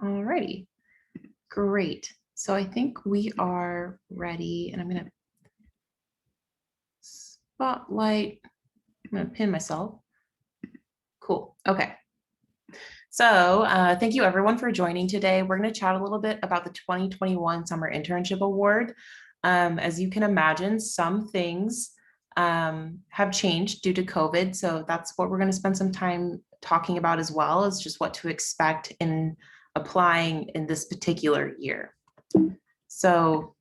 Alrighty, great. So I think we are ready, and I'm gonna spotlight. I'm gonna pin myself. Cool. Okay. So thank you everyone for joining today. We're going to chat a little bit about the 2021 Summer Internship Award. As you can imagine, some things have changed due to COVID. So that's what we're going to spend some time talking about as well, is just what to expect in applying in this particular year. So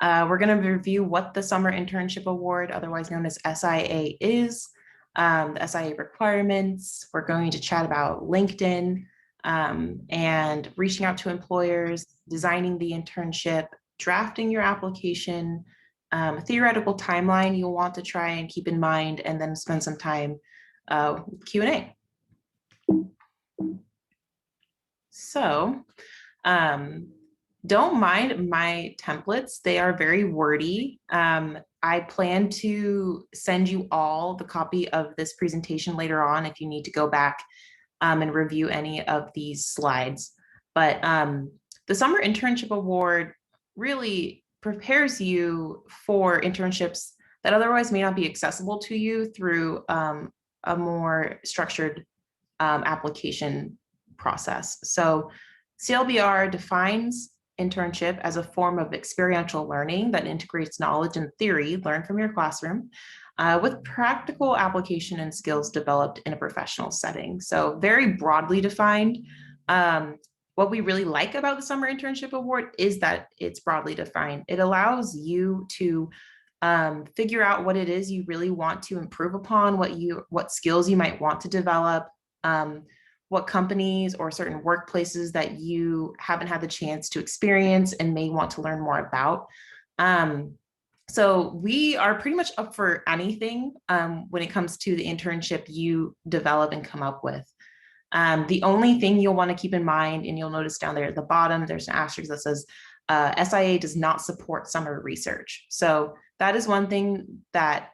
we're going to review what the Summer Internship Award, otherwise known as SIA, is, the SIA requirements. We're going to chat about LinkedIn and reaching out to employers, designing the internship, drafting your application, theoretical timeline you'll want to try and keep in mind, and then spend some time Q&A. So don't mind my templates. They are very wordy. I plan to send you all the copy of this presentation later on if you need to go back and review any of these slides. But the Summer Internship Award really prepares you for internships that otherwise may not be accessible to you through a more structured application process. So CLBR defines internship as a form of experiential learning that integrates knowledge and theory learned from your classroom with practical application and skills developed in a professional setting. So very broadly defined. What we really like about the Summer Internship Award is that it's broadly defined. It allows you to figure out what it is you really want to improve upon, what skills you might want to develop, what companies or certain workplaces that you haven't had the chance to experience and may want to learn more about. So we are pretty much up for anything when it comes to the internship you develop and come up with. The only thing you'll want to keep in mind, and you'll notice down there at the bottom, there's an asterisk that says SIA does not support summer research. So that is one thing that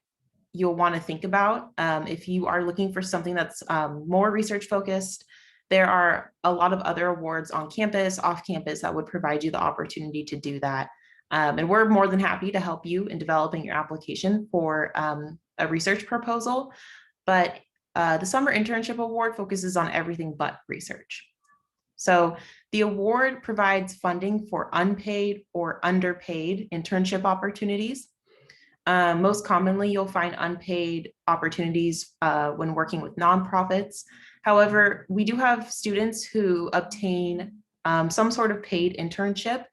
you'll want to think about. If you are looking for something that's more research focused, there are a lot of other awards on campus, off campus, that would provide you the opportunity to do that. And we're more than happy to help you in developing your application for a research proposal. But the Summer Internship Award focuses on everything but research. So the award provides funding for unpaid or underpaid internship opportunities. Most commonly, you'll find unpaid opportunities when working with nonprofits. However, we do have students who obtain some sort of paid internship,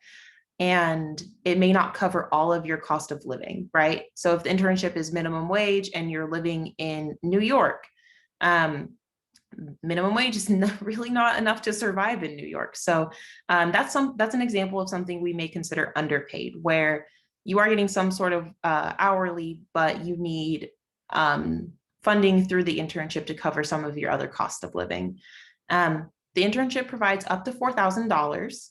and it may not cover all of your cost of living, right? So if the internship is minimum wage and you're living in New York, minimum wage is really not enough to survive in New York. So that's an example of something we may consider underpaid, where you are getting some sort of hourly, but you need funding through the internship to cover some of your other cost of living. The internship provides up to $4,000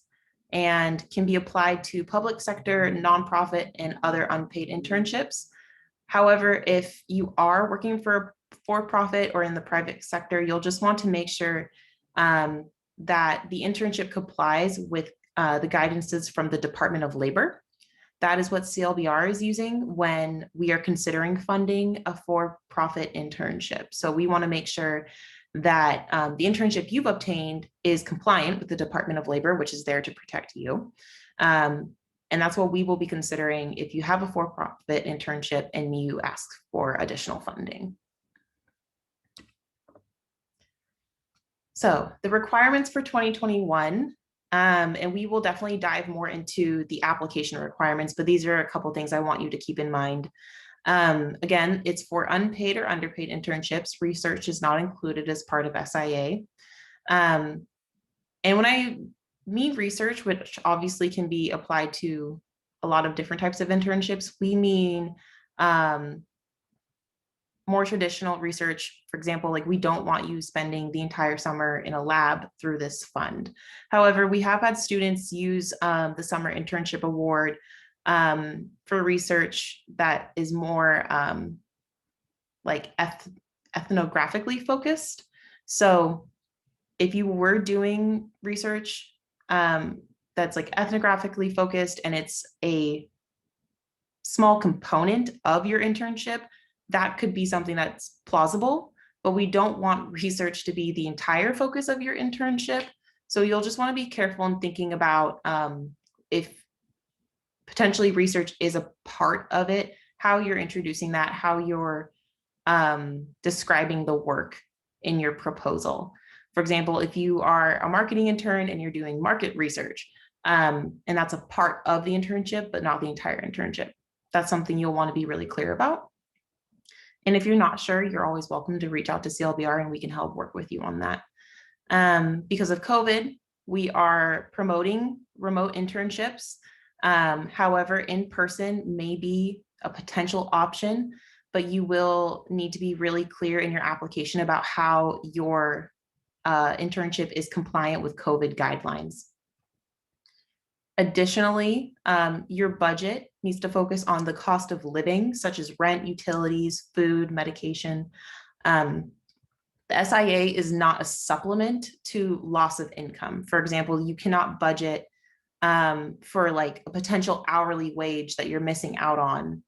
and can be applied to public sector, nonprofit, and other unpaid internships. However, if you are working for profit or in the private sector, you'll just want to make sure that the internship complies with the guidances from the Department of Labor. That is what CLBR is using when we are considering funding a for-profit internship. So we want to make sure that the internship you've obtained is compliant with the Department of Labor, which is there to protect you. And that's what we will be considering if you have a for-profit internship and you ask for additional funding. So the requirements for 2021, and we will definitely dive more into the application requirements, but these are a couple of things I want you to keep in mind. Again, it's for unpaid or underpaid internships. Research is not included as part of SIA. And when I mean research, which obviously can be applied to a lot of different types of internships, we mean more traditional research. For example, like we don't want you spending the entire summer in a lab through this fund. However, we have had students use the Summer Internship Award for research that is more like ethnographically focused. So if you were doing research that's like ethnographically focused and it's a small component of your internship, that could be something that's plausible, but we don't want research to be the entire focus of your internship. So you'll just want to be careful in thinking about if potentially research is a part of it, how you're introducing that, how you're describing the work in your proposal. For example, if you are a marketing intern and you're doing market research, and that's a part of the internship, but not the entire internship, that's something you'll want to be really clear about. And if you're not sure, you're always welcome to reach out to CLBR and we can help work with you on that. Because of COVID, we are promoting remote internships. However, in person may be a potential option, but you will need to be really clear in your application about how your internship is compliant with COVID guidelines. Additionally, your budget needs to focus on the cost of living, such as rent, utilities, food, medication. The SIA is not a supplement to loss of income. For example, you cannot budget for like a potential hourly wage that you're missing out on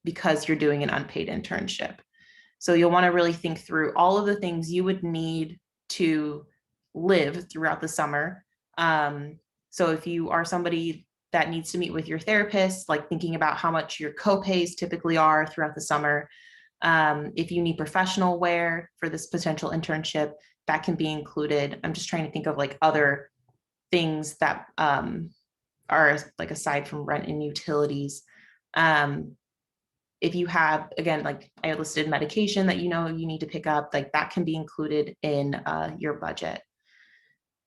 because you're doing an unpaid internship. So you'll want to really think through all of the things you would need to live throughout the summer. So if you are somebody that needs to meet with your therapist, like thinking about how much your co-pays typically are throughout the summer, if you need professional wear for this potential internship, that can be included. I'm just trying to think of like other things that are like aside from rent and utilities. If you have, again, like I listed medication that you know you need to pick up, like that can be included in your budget.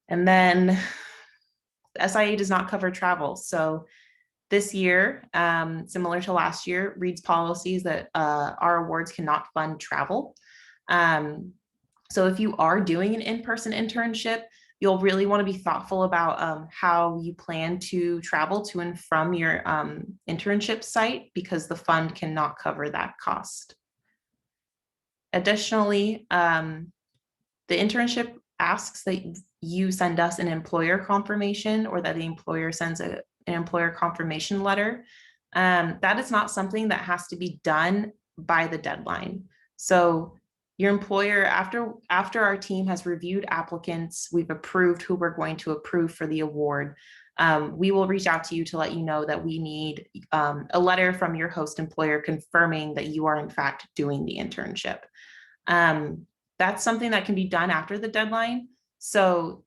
And then the SIA does not cover travel. So this year, similar to last year, reads policies that our awards cannot fund travel. So if you are doing an in-person internship, you'll really want to be thoughtful about how you plan to travel to and from your internship site, because the fund cannot cover that cost. Additionally, the internship asks that you send us an employer confirmation, or that the employer sends an employer confirmation letter. That is not something that has to be done by the deadline. So your employer, after our team has reviewed applicants, we've approved who we're going to approve for the award, we will reach out to you to let you know that we need a letter from your host employer confirming that you are in fact doing the internship. That's something that can be done after the deadline. So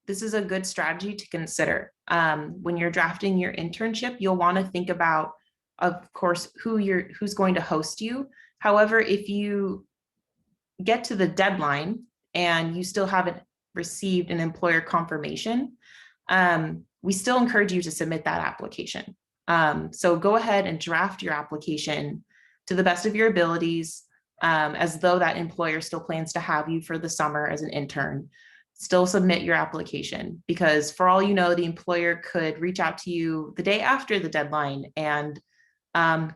this is a good strategy to consider. When you're drafting your internship, you'll want to think about, of course, who's going to host you. However, if you get to the deadline and you still haven't received an employer confirmation, we still encourage you to submit that application. So go ahead and draft your application to the best of your abilities, as though that employer still plans to have you for the summer as an intern. Still submit your application, because for all you know, the employer could reach out to you the day after the deadline and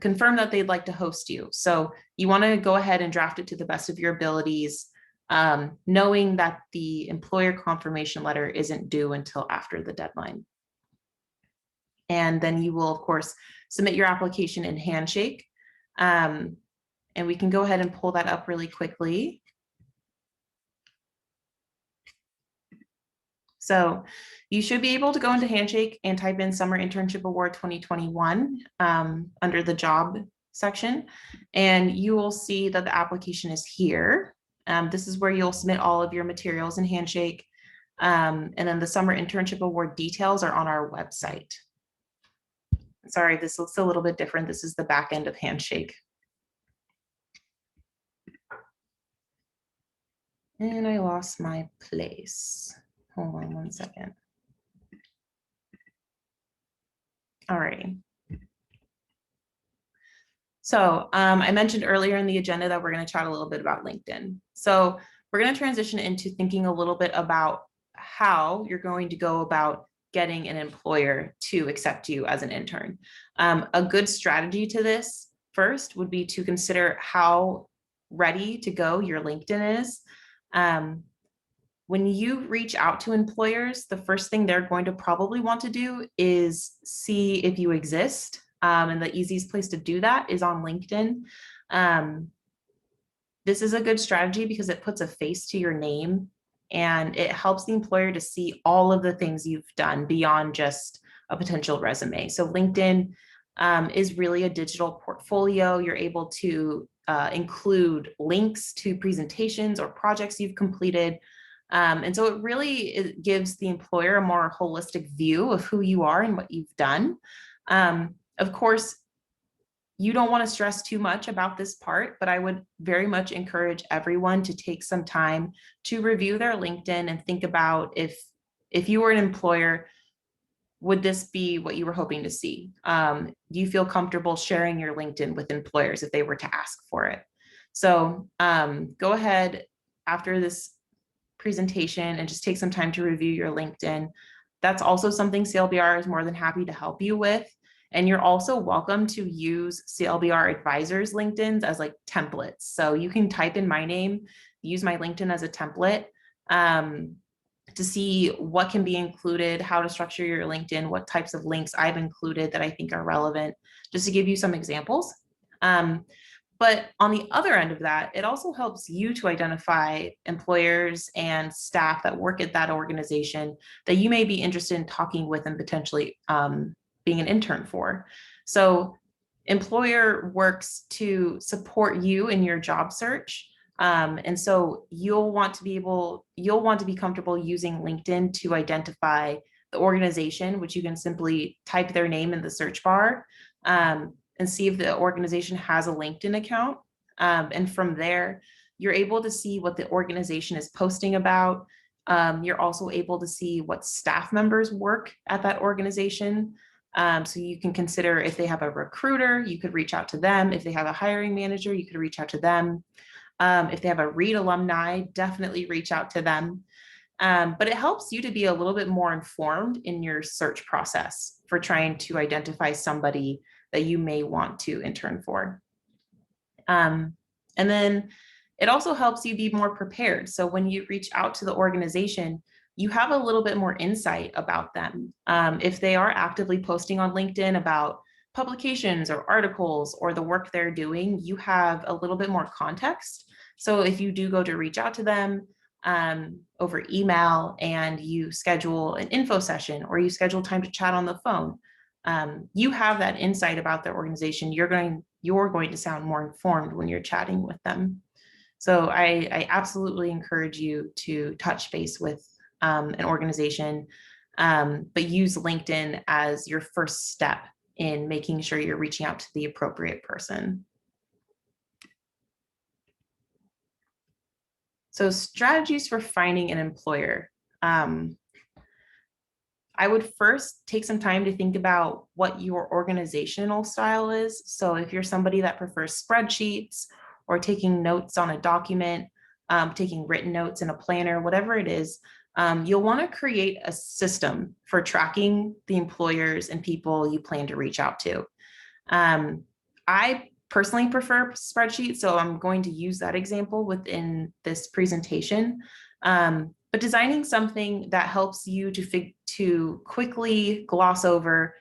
confirm that they'd like to host you. So you want to go ahead and draft it to the best of your abilities, knowing that the employer confirmation letter isn't due until after the deadline. And then you will, of course, submit your application in Handshake. And we can go ahead and pull that up really quickly. So you should be able to go into Handshake and type in Summer Internship Award 2021 under the job section, and you will see that the application is here. This is where you'll submit all of your materials in Handshake. And then the Summer Internship Award details are on our website. Sorry, this looks a little bit different. This is the back end of Handshake. And I lost my place. Hold on one second. All right. So I mentioned earlier in the agenda that we're going to chat a little bit about LinkedIn. So we're going to transition into thinking a little bit about how you're going to go about getting an employer to accept you as an intern. A good strategy to this first would be to consider how ready to go your LinkedIn is. when you reach out to employers, the first thing they're going to probably want to do is see if you exist. And the easiest place to do that is on LinkedIn. This is a good strategy because it puts a face to your name and it helps the employer to see all of the things you've done beyond just a potential resume. So LinkedIn is really a digital portfolio. You're able to include links to presentations or projects you've completed. And so it gives the employer a more holistic view of who you are and what you've done. Of course, you don't want to stress too much about this part, but I would very much encourage everyone to take some time to review their LinkedIn and think about if you were an employer, would this be what you were hoping to see? Do you feel comfortable sharing your LinkedIn with employers if they were to ask for it? So go ahead after this presentation and just take some time to review your LinkedIn. That's also something CLBR is more than happy to help you with. And you're also welcome to use CLBR advisors LinkedIn's as like templates. So you can type in my name, use my LinkedIn as a template to see what can be included, how to structure your LinkedIn, what types of links I've included that I think are relevant, just to give you some examples. But on the other end of that, it also helps you to identify employers and staff that work at that organization that you may be interested in talking with and potentially being an intern for. So employer works to support you in your job search. And so you'll want to be comfortable using LinkedIn to identify the organization, which you can simply type their name in the search bar and see if the organization has a LinkedIn account. And from there, you're able to see what the organization is posting about. You're also able to see what staff members work at that organization. So you can consider if they have a recruiter, you could reach out to them. If they have a hiring manager, you could reach out to them. If they have a Reed alumni, definitely reach out to them. But it helps you to be a little bit more informed in your search process for trying to identify somebody that you may want to intern for. And then it also helps you be more prepared. So when you reach out to the organization, you have a little bit more insight about them. If they are actively posting on LinkedIn about publications or articles or the work they're doing, you have a little bit more context. So if you do go to reach out to them over email and you schedule an info session or you schedule time to chat on the phone, you have that insight about their organization. You're going to sound more informed when you're chatting with them. So I absolutely encourage you to touch base with an organization, but use LinkedIn as your first step in making sure you're reaching out to the appropriate person. So strategies for finding an employer. I would first take some time to think about what your organizational style is. So if you're somebody that prefers spreadsheets or taking notes on a document, taking written notes in a planner, whatever it is, you'll want to create a system for tracking the employers and people you plan to reach out to. I personally prefer spreadsheets, so I'm going to use that example within this presentation. But designing something that helps you to quickly gloss over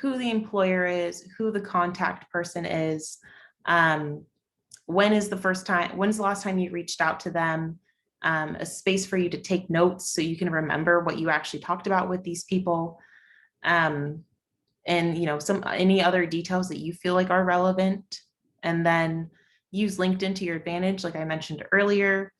who the employer is, who the contact person is, when's the last time you reached out to them, a space for you to take notes so you can remember what you actually talked about with these people, and any other details that you feel like are relevant, and then use LinkedIn to your advantage, like I mentioned earlier,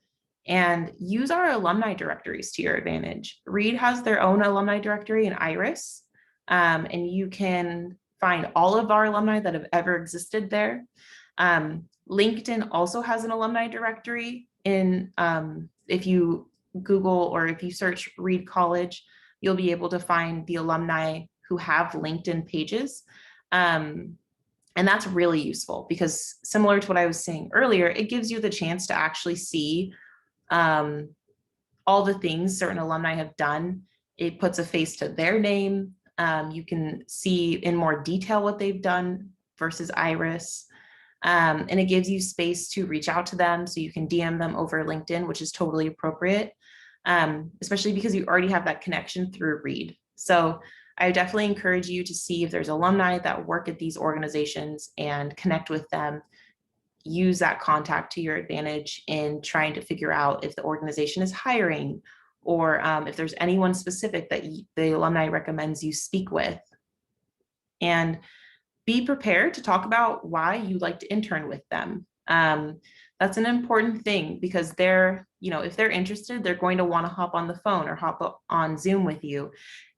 and use our alumni directories to your advantage. Reed has their own alumni directory in Iris, and you can find all of our alumni that have ever existed there. LinkedIn also has an alumni directory if you Google or if you search Reed College, you'll be able to find the alumni who have LinkedIn pages. And that's really useful because, similar to what I was saying earlier, it gives you the chance to actually see all the things certain alumni have done. It puts a face to their name. You can see in more detail what they've done versus Iris. And it gives you space to reach out to them, so you can DM them over LinkedIn, which is totally appropriate. especially because you already have that connection through Reed. So I definitely encourage you to see if there's alumni that work at these organizations and connect with them. Use that contact to your advantage in trying to figure out if the organization is hiring, or if there's anyone specific that the alumni recommends you speak with. And be prepared to talk about why you like to intern with them. That's an important thing, because they're, if they're interested, they're going to want to hop on the phone or hop on Zoom with you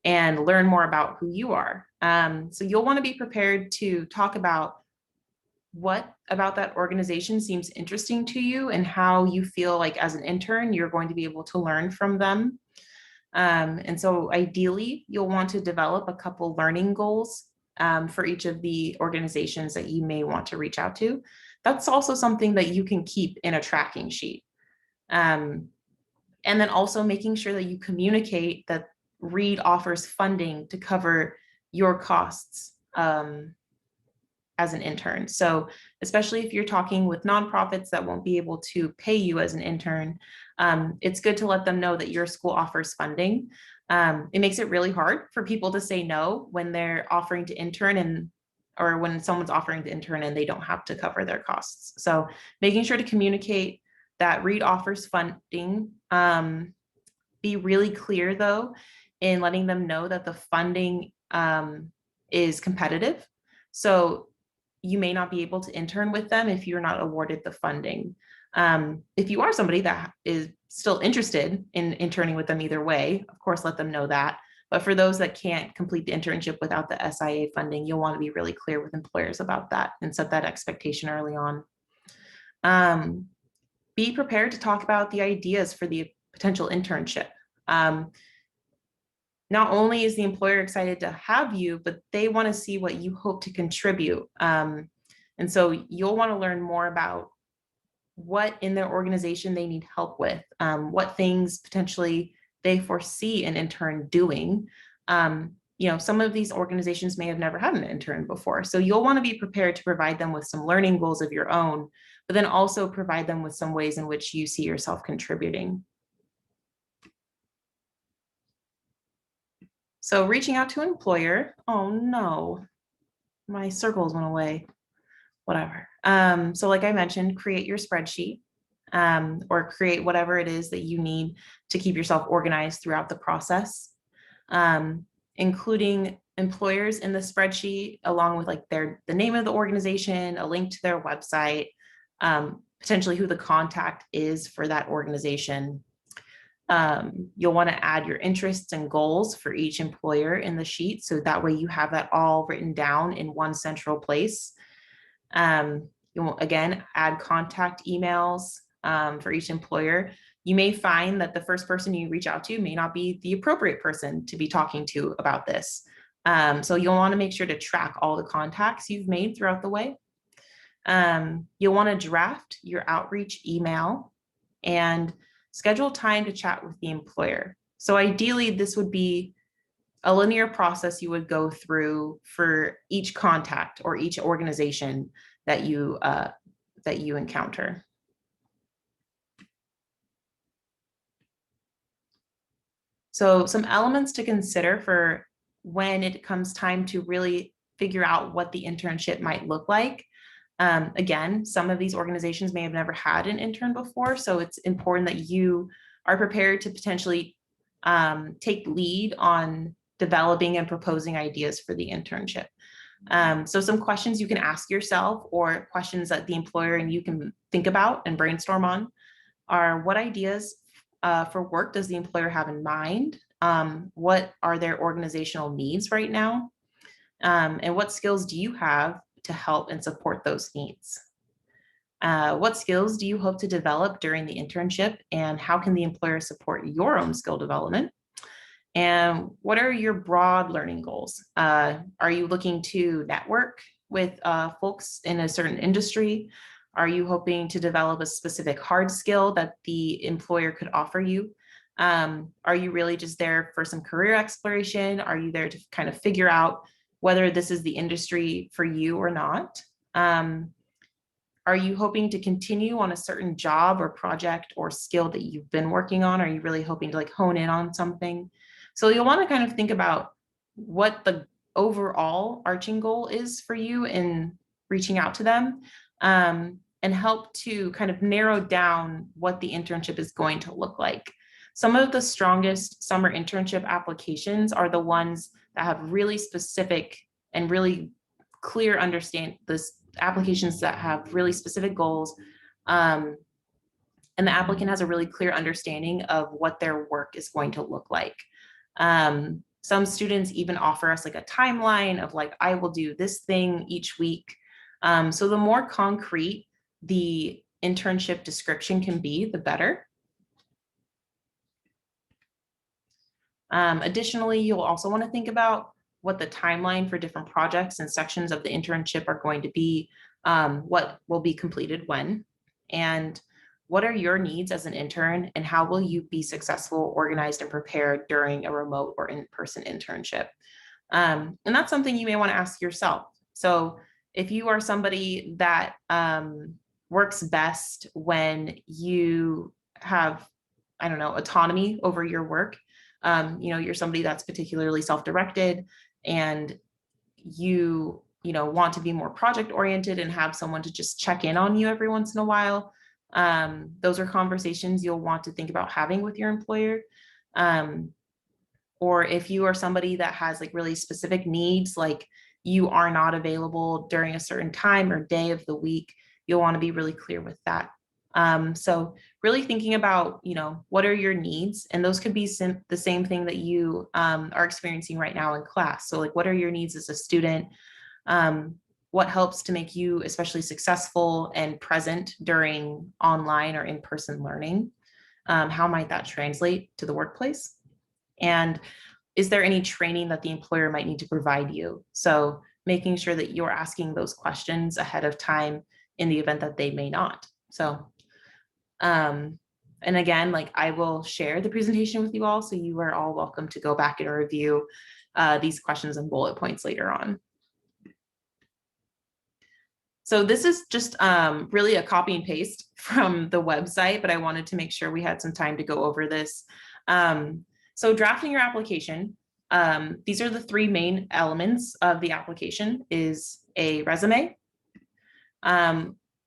and learn more about who you are. So you'll want to be prepared to talk about what about that organization seems interesting to you and how you feel like as an intern, you're going to be able to learn from them. And so ideally, you'll want to develop a couple learning goals for each of the organizations that you may want to reach out to. That's also something that you can keep in a tracking sheet. And then also making sure that you communicate that Reed offers funding to cover your costs as an intern. So especially if you're talking with nonprofits that won't be able to pay you as an intern, it's good to let them know that your school offers funding. It makes it really hard for people to say no when they're offering to intern, or when someone's offering to intern and they don't have to cover their costs. So making sure to communicate that Reed offers funding. Be really clear though in letting them know that the funding is competitive. So you may not be able to intern with them if you're not awarded the funding. If you are somebody that is still interested in interning with them either way, of course, let them know that. But for those that can't complete the internship without the SIA funding, you'll want to be really clear with employers about that and set that expectation early on. Be prepared to talk about the ideas for the potential internship. Not only is the employer excited to have you, but they want to see what you hope to contribute. And so you'll want to learn more about what in their organization they need help with, what things potentially they foresee an intern doing. Some of these organizations may have never had an intern before. So you'll want to be prepared to provide them with some learning goals of your own, but then also provide them with some ways in which you see yourself contributing. So reaching out to an employer, oh no, my circles went away, whatever. So like I mentioned, create your spreadsheet or create whatever it is that you need to keep yourself organized throughout the process, including employers in the spreadsheet, along with like the name of the organization, a link to their website, potentially who the contact is for that organization. You'll want to add your interests and goals for each employer in the sheet. So that way you have that all written down in one central place. You'll again add contact emails for each employer. You may find that the first person you reach out to may not be the appropriate person to be talking to about this. So you'll want to make sure to track all the contacts you've made throughout the way. You'll want to draft your outreach email and schedule time to chat with the employer. So ideally, this would be a linear process you would go through for each contact or each organization that you encounter. So some elements to consider for when it comes time to really figure out what the internship might look like. Again, some of these organizations may have never had an intern before, so it's important that you are prepared to potentially take lead on developing and proposing ideas for the internship. So some questions you can ask yourself, or questions that the employer and you can think about and brainstorm on, are what ideas for work does the employer have in mind? What are their organizational needs right now? And what skills do you have to help and support those needs? What skills do you hope to develop during the internship, and how can the employer support your own skill development? And what are your broad learning goals? Are you looking to network with folks in a certain industry? Are you hoping to develop a specific hard skill that the employer could offer you? Are you really just there for some career exploration? Are you there to kind of figure out whether this is the industry for you or not? Are you hoping to continue on a certain job or project or skill that you've been working on? Are you really hoping to like hone in on something? So you'll want to kind of think about what the overall arching goal is for you in reaching out to them, and help to kind of narrow down what the internship is going to look like. Some of the strongest summer internship applications are the ones that have really specific and really clear understand this applications that have really specific goals, and the applicant has a really clear understanding of what their work is going to look like. Some students even offer us like a timeline of like, I will do this thing each week. So the more concrete the internship description can be, the better. Additionally, you'll also want to think about what the timeline for different projects and sections of the internship are going to be, what will be completed when, and what are your needs as an intern, and how will you be successful, organized, and prepared during a remote or in-person internship? And that's something you may want to ask yourself. So if you are somebody that works best when you have, I don't know, autonomy over your work, you're somebody that's particularly self-directed, and want to be more project oriented and have someone to just check in on you every once in a while. Those are conversations you'll want to think about having with your employer. Or if you are somebody that has like really specific needs, like you are not available during a certain time or day of the week, you'll want to be really clear with that. So really thinking about, what are your needs? And those could be the same thing that you are experiencing right now in class. So like, what are your needs as a student? What helps to make you especially successful and present during online or in-person learning? How might that translate to the workplace? And is there any training that the employer might need to provide you? So making sure that you're asking those questions ahead of time in the event that they may not. So, and again, like I will share the presentation with you all, so you are all welcome to go back and review these questions and bullet points later on. So this is just really a copy and paste from the website, but I wanted to make sure we had some time to go over this. So drafting your application, these are the three main elements of the application: is a resume,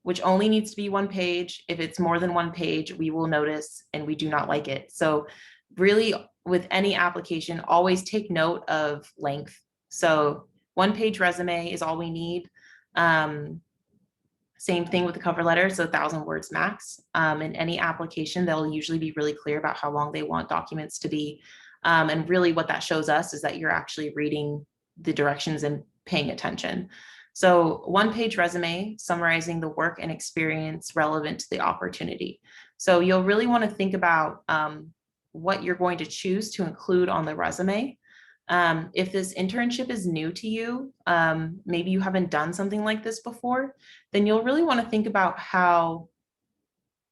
which only needs to be 1 page. If it's more than 1 page, we will notice and we do not like it. So really with any application, always take note of length. So 1-page resume is all we need. Same thing with the cover letter, so 1,000 words max. In any application, they'll usually be really clear about how long they want documents to be. And really what that shows us is that you're actually reading the directions and paying attention. So 1-page resume summarizing the work and experience relevant to the opportunity. So you'll really want to think about what you're going to choose to include on the resume. If this internship is new to you, maybe you haven't done something like this before, then you'll really want to think about how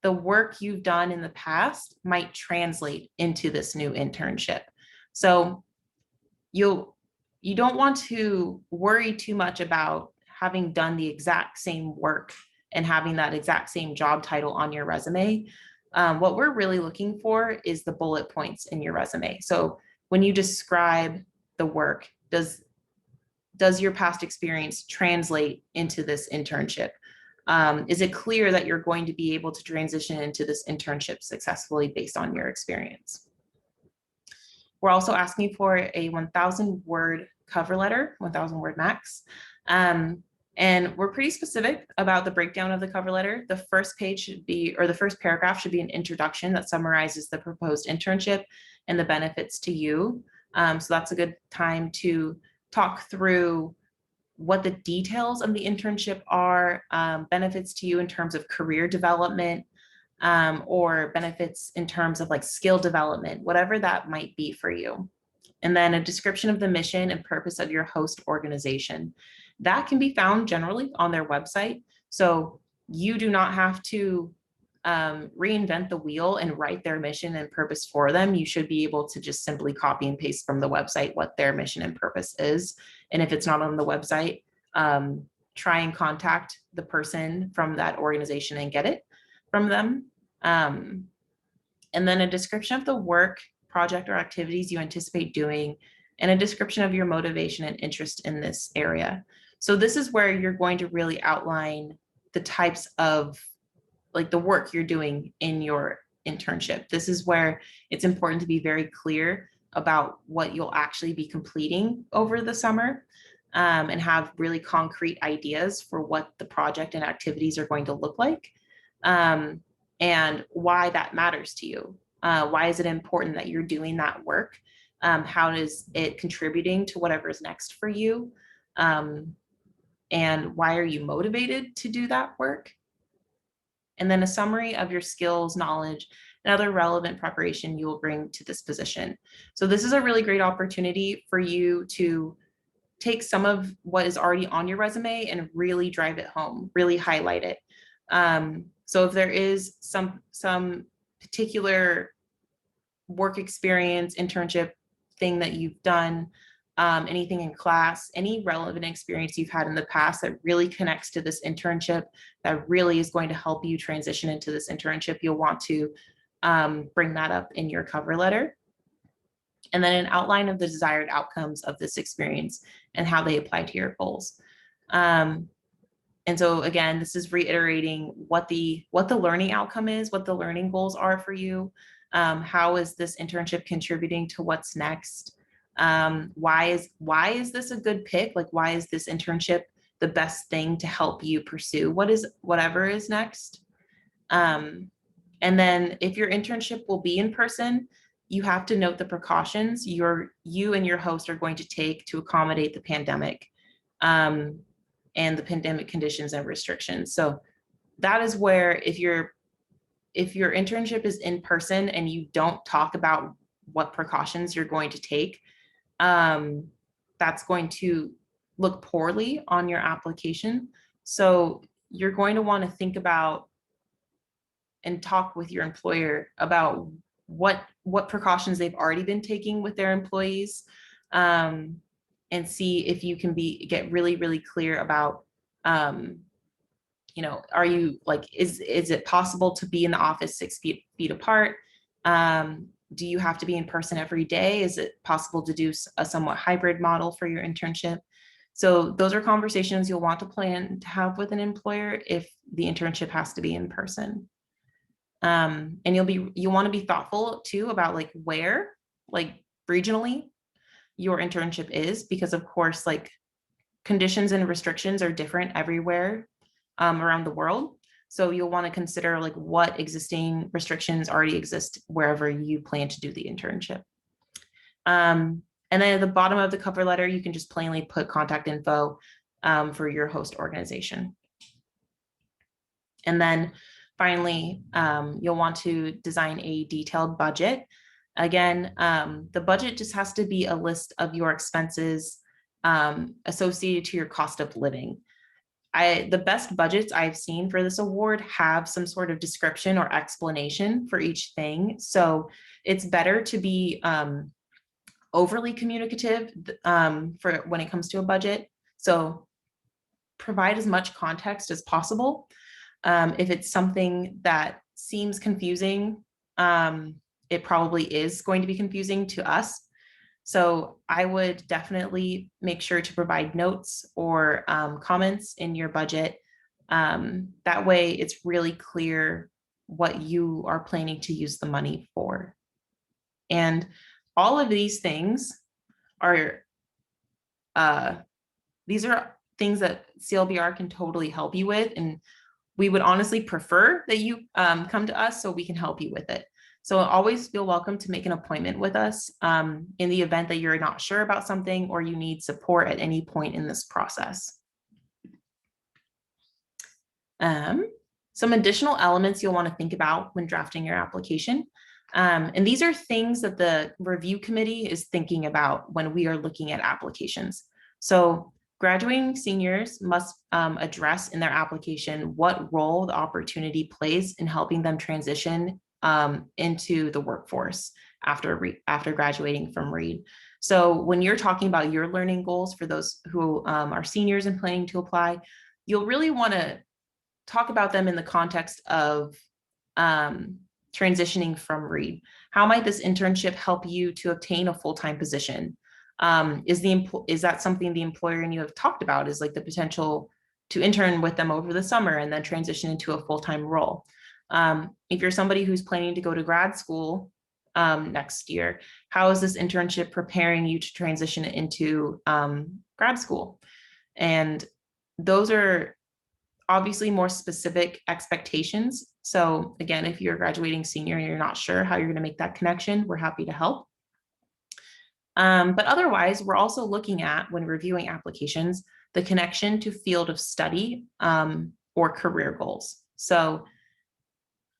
the work you've done in the past might translate into this new internship. So you don't want to worry too much about having done the exact same work and having that exact same job title on your resume. What we're really looking for is the bullet points in your resume. So when you describe the work, does your past experience translate into this internship? Is it clear that you're going to be able to transition into this internship successfully based on your experience? We're also asking for a 1,000 word cover letter, 1,000 word max. And we're pretty specific about the breakdown of the cover letter. The first page should be, or the first paragraph should be an introduction that summarizes the proposed internship and the benefits to you. So that's a good time to talk through what the details of the internship are, benefits to you in terms of career development, or benefits in terms of like skill development, whatever that might be for you. And then a description of the mission and purpose of your host organization. That can be found generally on their website. So you do not have to reinvent the wheel and write their mission and purpose for them. You should be able to just simply copy and paste from the website what their mission and purpose is. And if it's not on the website, try and contact the person from that organization and get it from them. And then a description of the work, project, or activities you anticipate doing, and a description of your motivation and interest in this area. So this is where you're going to really outline the types of like the work you're doing in your internship. This is where it's important to be very clear about what you'll actually be completing over the summer, and have really concrete ideas for what the project and activities are going to look like, and why that matters to you. Why is it important that you're doing that work? How is it contributing to whatever is next for you? And why are you motivated to do that work? And then a summary of your skills, knowledge, and other relevant preparation you will bring to this position. So this is a really great opportunity for you to take some of what is already on your resume and really drive it home, really highlight it. So if there is some particular work experience, internship thing that you've done, anything in class, any relevant experience you've had in the past that really connects to this internship, that really is going to help you transition into this internship, you'll want to bring that up in your cover letter. And then an outline of the desired outcomes of this experience and how they apply to your goals. And so again, this is reiterating what the learning outcome is, what the learning goals are for you. How is this internship contributing to what's next? Why is this a good pick? Like, why is this internship the best thing to help you pursue whatever is next? And then if your internship will be in person, you have to note the precautions you and your host are going to take to accommodate the pandemic, and the pandemic conditions and restrictions. So that is where if your internship is in person and you don't talk about what precautions you're going to take, that's going to look poorly on your application. So you're going to want to think about and talk with your employer about what precautions they've already been taking with their employees, and see if you can get really, really clear about, are you like, is it possible to be in the office 6 feet apart? Do you have to be in person every day? Is it possible to do a somewhat hybrid model for your internship? So those are conversations you'll want to plan to have with an employer if the internship has to be in person. And you'll want to be thoughtful too about like where, like regionally, your internship is, because of course, like conditions and restrictions are different everywhere around the world. So you'll want to consider like what existing restrictions already exist wherever you plan to do the internship. And then at the bottom of the cover letter, you can just plainly put contact info for your host organization. And then finally, you'll want to design a detailed budget. Again, the budget just has to be a list of your expenses associated to your cost of living. The best budgets I've seen for this award have some sort of description or explanation for each thing. So it's better to be overly communicative for when it comes to a budget. So provide as much context as possible. If it's something that seems confusing, it probably is going to be confusing to us. So I would definitely make sure to provide notes or comments in your budget. That way it's really clear what you are planning to use the money for. And all of these things are, these are things that CLBR can totally help you with. And we would honestly prefer that you come to us so we can help you with it. So always feel welcome to make an appointment with us in the event that you're not sure about something or you need support at any point in this process. Some additional elements you'll want to think about when drafting your application. And these are things that the review committee is thinking about when we are looking at applications. So graduating seniors must address in their application what role the opportunity plays in helping them transition into the workforce after graduating from Reed. So when you're talking about your learning goals for those who are seniors and planning to apply, you'll really want to talk about them in the context of transitioning from Reed. How might this internship help you to obtain a full-time position? Is that something the employer and you have talked about, is like the potential to intern with them over the summer and then transition into a full-time role? If you're somebody who's planning to go to grad school next year, how is this internship preparing you to transition into grad school? And those are obviously more specific expectations. So again, if you're a graduating senior and you're not sure how you're going to make that connection, we're happy to help. But otherwise, we're also looking at, when reviewing applications, the connection to field of study or career goals. So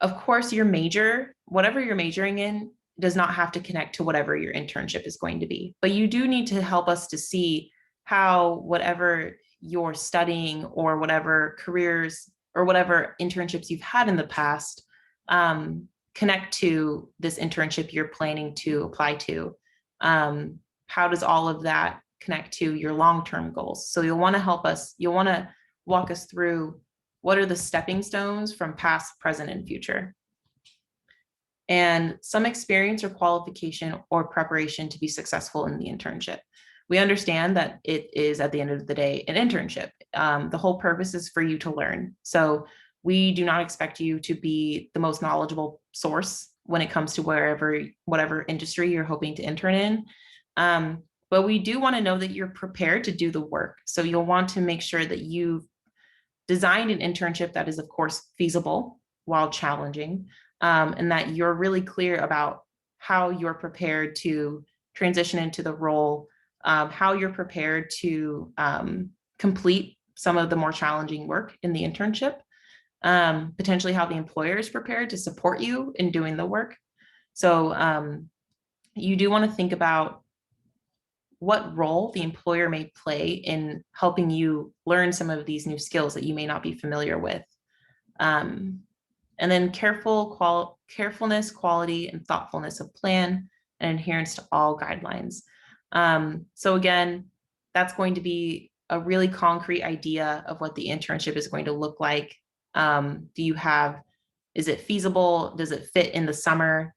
of course, your major, whatever you're majoring in, does not have to connect to whatever your internship is going to be. But you do need to help us to see how whatever you're studying or whatever careers or whatever internships you've had in the past connect to this internship you're planning to apply to. How does all of that connect to your long-term goals? So you'll want to walk us through what are the stepping stones from past, present, and future. And some experience or qualification or preparation to be successful in the internship. We understand that it is, at the end of the day, an internship. The whole purpose is for you to learn. So we do not expect you to be the most knowledgeable source when it comes to whatever industry you're hoping to intern in. But we do want to know that you're prepared to do the work. So you'll want to make sure that you've designed an internship that is, of course, feasible while challenging, and that you're really clear about how you're prepared to transition into the role, how you're prepared to complete some of the more challenging work in the internship, potentially how the employer is prepared to support you in doing the work. So you do want to think about what role the employer may play in helping you learn some of these new skills that you may not be familiar with. And then carefulness, quality, and thoughtfulness of plan and adherence to all guidelines. So again, that's going to be a really concrete idea of what the internship is going to look like. Is it feasible? Does it fit in the summer?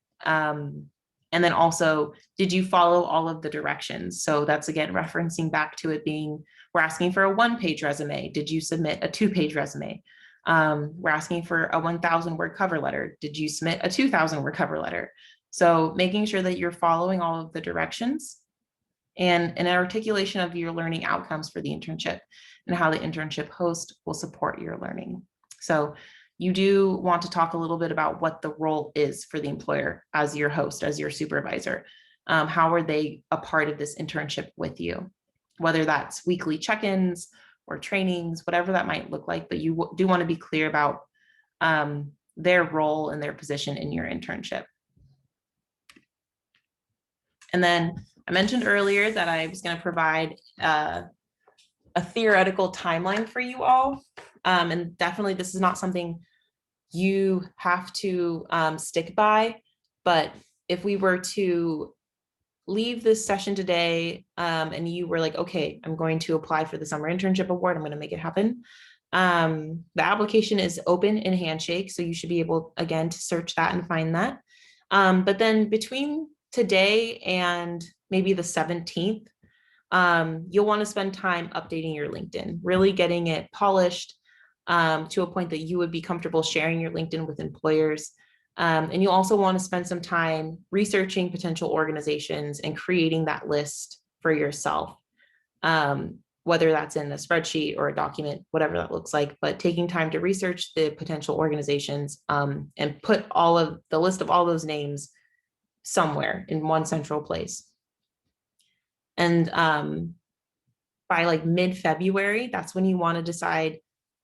And then also, did you follow all of the directions? So that's, again, referencing back to it being, we're asking for a 1-page resume. Did you submit a 2-page resume? We're asking for a 1,000-word cover letter. Did you submit a 2,000-word cover letter? So making sure that you're following all of the directions and an articulation of your learning outcomes for the internship and how the internship host will support your learning. So you do want to talk a little bit about what the role is for the employer as your host, as your supervisor. How are they a part of this internship with you? Whether that's weekly check-ins or trainings, whatever that might look like, but you do want to be clear about their role and their position in your internship. And then I mentioned earlier that I was going to provide a theoretical timeline for you all. And definitely this is not something you have to stick by, but if we were to leave this session today and you were like, okay, I'm going to apply for the summer internship award, I'm going to make it happen. The application is open in Handshake, so you should be able, again, to search that and find that. But then between today and maybe the 17th, you'll want to spend time updating your LinkedIn, really getting it polished to a point that you would be comfortable sharing your LinkedIn with employers. And you'll also want to spend some time researching potential organizations and creating that list for yourself, whether that's in a spreadsheet or a document, whatever that looks like, but taking time to research the potential organizations and put all of the list of all those names somewhere in one central place. And by like mid-February, that's when you want to decide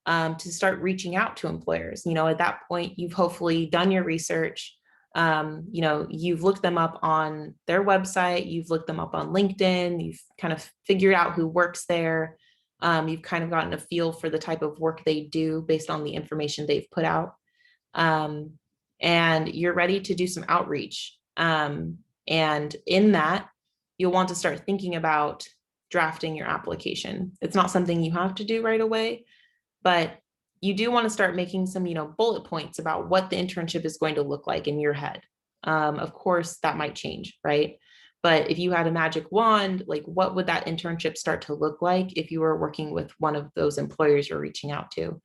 to start reaching out to employers. At that point, you've hopefully done your research. You've looked them up on their website, you've looked them up on LinkedIn, you've kind of figured out who works there. You've kind of gotten a feel for the type of work they do based on the information they've put out. And you're ready to do some outreach. And in that, you'll want to start thinking about drafting your application. It's not something you have to do right away, but you do want to start making some, bullet points about what the internship is going to look like in your head. Of course, that might change, right? But if you had a magic wand, like what would that internship start to look like if you were working with one of those employers you're reaching out to?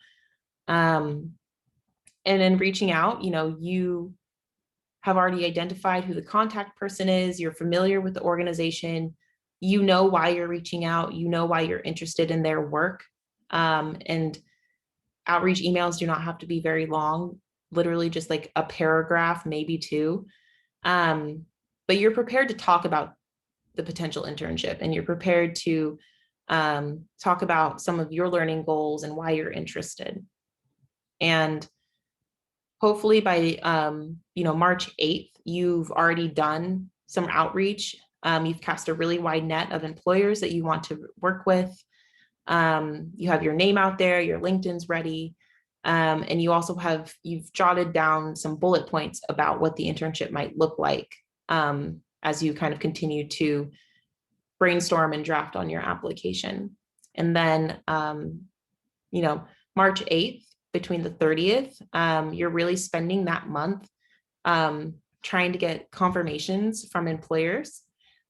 And in reaching out, you have already identified who the contact person is, you're familiar with the organization, you know why you're reaching out, you know why you're interested in their work. And outreach emails do not have to be very long, literally just like a paragraph, maybe two. But you're prepared to talk about the potential internship, and you're prepared to talk about some of your learning goals and why you're interested. And hopefully by March 8th, you've already done some outreach. You've cast a really wide net of employers that you want to work with. You have your name out there, your LinkedIn's ready. And you've jotted down some bullet points about what the internship might look like as you kind of continue to brainstorm and draft on your application. And then, March 8th, between the 30th, you're really spending that month trying to get confirmations from employers.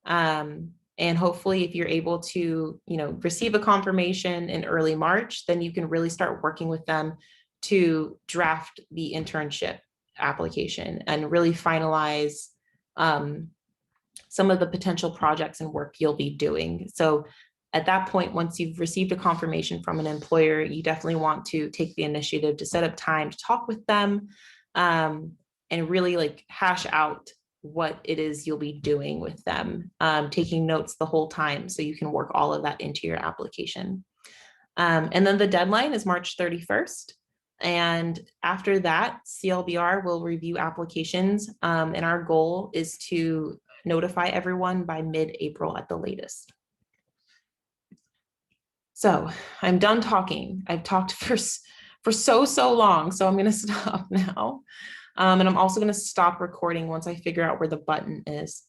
And hopefully if you're able to, receive a confirmation in early March, then you can really start working with them to draft the internship application and really finalize some of the potential projects and work you'll be doing. So at that point, once you've received a confirmation from an employer, you definitely want to take the initiative to set up time to talk with them and really like hash out what it is you'll be doing with them, taking notes the whole time so you can work all of that into your application. And then the deadline is March 31st. And after that, CLBR will review applications. And our goal is to notify everyone by mid-April at the latest. So I'm done talking. I've talked for so long, so I'm going to stop now. And I'm also going to stop recording once I figure out where the button is.